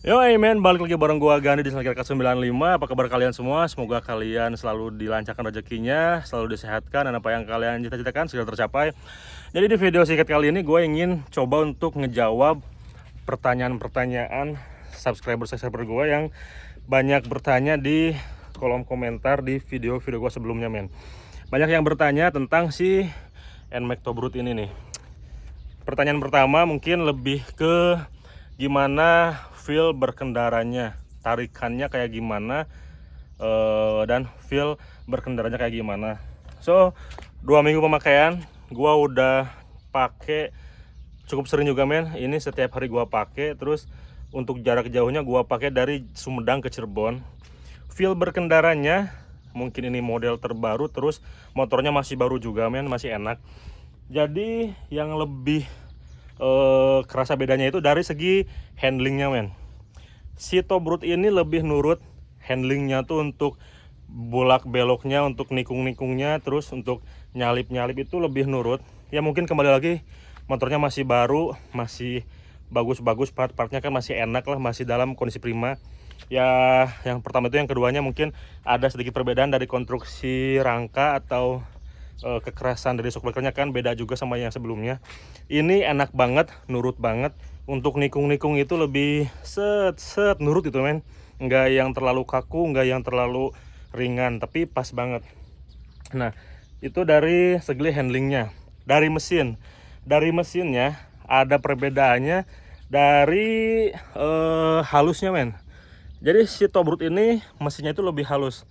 Yo men, balik lagi bareng gua Gandhi di channel K95. Apa kabar kalian semua? Semoga kalian selalu dilancarkan rezekinya, selalu disehatkan, dan apa yang kalian cita-citakan segera tercapai. Jadi di video singkat kali ini gue ingin coba untuk ngejawab pertanyaan-pertanyaan subscriber gue yang banyak bertanya di kolom komentar di video-video gue sebelumnya men. Banyak yang bertanya tentang si NMAX Tobrut ini nih. Pertanyaan pertama mungkin lebih ke gimana feel berkendaranya, tarikannya kayak gimana, dan feel berkendaranya kayak gimana. So 2 minggu pemakaian gua udah pakai cukup sering juga men. Ini setiap hari gua pakai. Terus untuk jarak jauhnya gua pakai dari Sumedang ke Cirebon. Feel berkendaranya mungkin ini model terbaru, terus motornya masih baru juga men, masih enak. Jadi yang lebih kerasa bedanya itu dari segi handlingnya men. Si Tobrut ini lebih nurut handlingnya tuh, untuk bolak beloknya, untuk nikung-nikungnya, terus untuk nyalip-nyalip itu lebih nurut. Ya mungkin kembali lagi motornya masih baru, masih bagus-bagus, part-partnya kan masih enak lah, masih dalam kondisi prima. Ya yang pertama itu, yang keduanya mungkin ada sedikit perbedaan dari konstruksi rangka atau kekerasan dari shock breakernya kan beda juga sama yang sebelumnya. Ini enak banget, nurut banget. Untuk nikung-nikung itu lebih set nurut itu men. Nggak yang terlalu kaku, nggak yang terlalu ringan, tapi pas banget. Nah itu dari segi handlingnya. Dari mesinnya ada perbedaannya dari halusnya men. Jadi si Tobrut ini mesinnya itu lebih halus.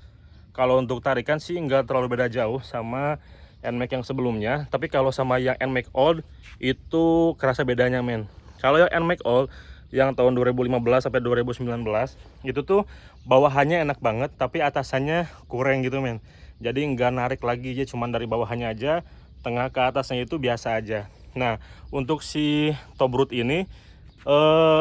Kalau untuk tarikan sih nggak terlalu beda jauh sama NMAX yang sebelumnya. Tapi kalau sama yang NMAX Old itu kerasa bedanya men. Kalau yang NMAX Old yang tahun 2015 sampai 2019 itu tuh bawahannya enak banget, tapi atasannya kurang gitu men. Jadi nggak narik lagi, aja cuman dari bawahannya aja, tengah ke atasnya itu biasa aja. Nah untuk si Tobrut ini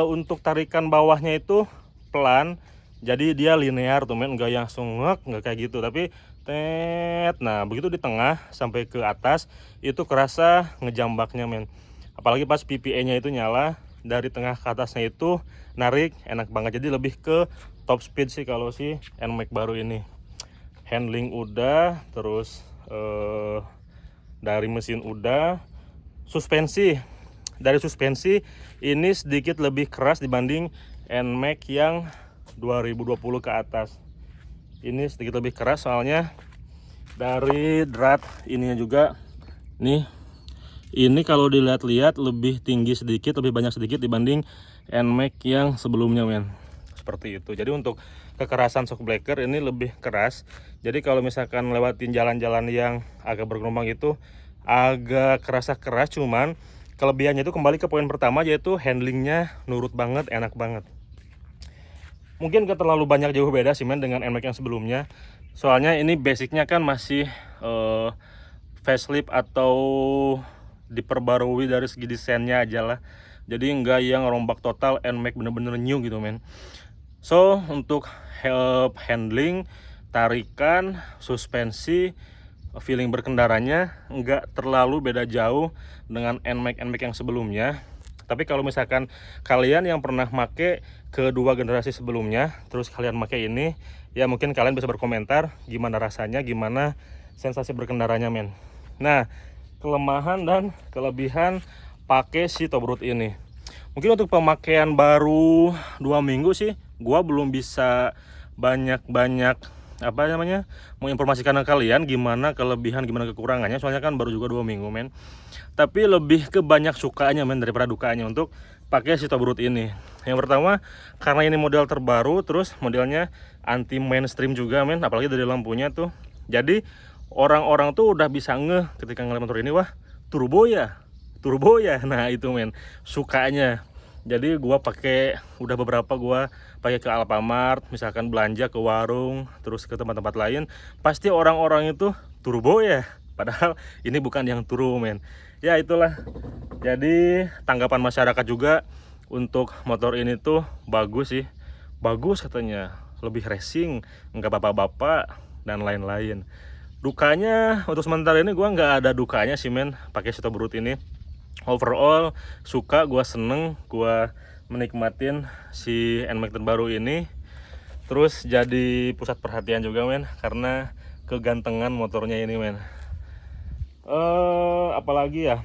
untuk tarikan bawahnya itu pelan. Jadi dia linear tuh men, nggak yang sungek, nggak kayak gitu, tapi tet. Nah begitu di tengah sampai ke atas itu kerasa ngejambaknya men. Apalagi pas PPA nya itu nyala, dari tengah ke atasnya itu narik enak banget. Jadi lebih ke top speed sih kalau si NMAX baru ini. Handling udah, terus dari mesin udah. Suspensi, dari suspensi ini sedikit lebih keras dibanding NMAX yang 2020 ke atas. Ini sedikit lebih keras soalnya dari drat ininya juga nih. Ini kalau dilihat-lihat lebih tinggi sedikit, lebih banyak sedikit dibanding NMAX yang sebelumnya men. Seperti itu. Jadi untuk kekerasan shock breaker ini lebih keras. Jadi kalau misalkan lewatin jalan-jalan yang agak bergelombang itu agak kerasa keras, cuman kelebihannya itu kembali ke poin pertama, yaitu handlingnya nurut banget, enak banget. Mungkin gak terlalu banyak jauh beda sih men dengan NMAX yang sebelumnya. Soalnya ini basicnya kan masih facelift atau diperbarui dari segi desainnya aja lah. Jadi enggak yang rombak total, NMAX bener-bener new gitu men. So untuk handling, tarikan, suspensi, feeling berkendaranya enggak terlalu beda jauh dengan NMAX yang sebelumnya. Tapi kalau misalkan kalian yang pernah make kedua generasi sebelumnya, terus kalian make ini, ya mungkin kalian bisa berkomentar gimana rasanya, gimana sensasi berkendaranya men. Nah kelemahan dan kelebihan pakai si Tobrut ini. Mungkin untuk pemakaian baru 2 minggu sih gua belum bisa banyak-banyak menginformasikan ke kalian gimana kelebihan, gimana kekurangannya. Soalnya kan baru juga 2 minggu men. Tapi lebih ke banyak sukanya men daripada dukanya untuk pakai si Tobrut ini. Yang pertama karena ini model terbaru, terus modelnya anti mainstream juga men, apalagi dari lampunya tuh. Jadi orang-orang tuh udah bisa ngeh ketika ngeliat motor ini, wah turbo ya. Nah itu men sukanya. Jadi gua pakai, udah beberapa gua pakai ke Alfamart, misalkan belanja ke warung, terus ke tempat-tempat lain, pasti orang-orang itu turbo ya. Padahal ini bukan yang turbo men. Ya itulah. Jadi tanggapan masyarakat juga untuk motor ini tuh bagus sih. Bagus katanya, lebih racing, nggak bapak-bapak dan lain-lain. Dukanya untuk sementara ini gua nggak ada dukanya sih men pakai si Tobrut ini. Overall suka, gua seneng, gua menikmatin si NMAX terbaru ini. Terus jadi pusat perhatian juga men, karena kegantengan motornya ini men. Apalagi ya,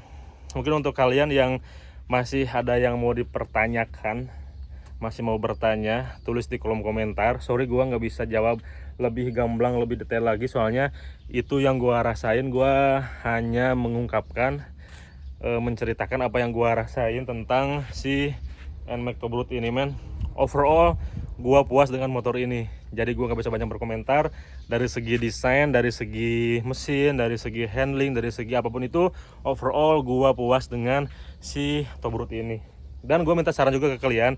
mungkin untuk kalian yang masih ada yang mau dipertanyakan, masih mau bertanya, tulis di kolom komentar. Sorry gua nggak bisa jawab lebih gamblang, lebih detail lagi, soalnya itu yang gua rasain. Gua hanya mengungkapkan, menceritakan apa yang gua rasain tentang si NMAX Tobrut ini men. Overall gua puas dengan motor ini, jadi gua nggak bisa banyak berkomentar. Dari segi desain, dari segi mesin, dari segi handling, dari segi apapun itu, overall gua puas dengan si Tobrut ini. Dan gua minta saran juga ke kalian,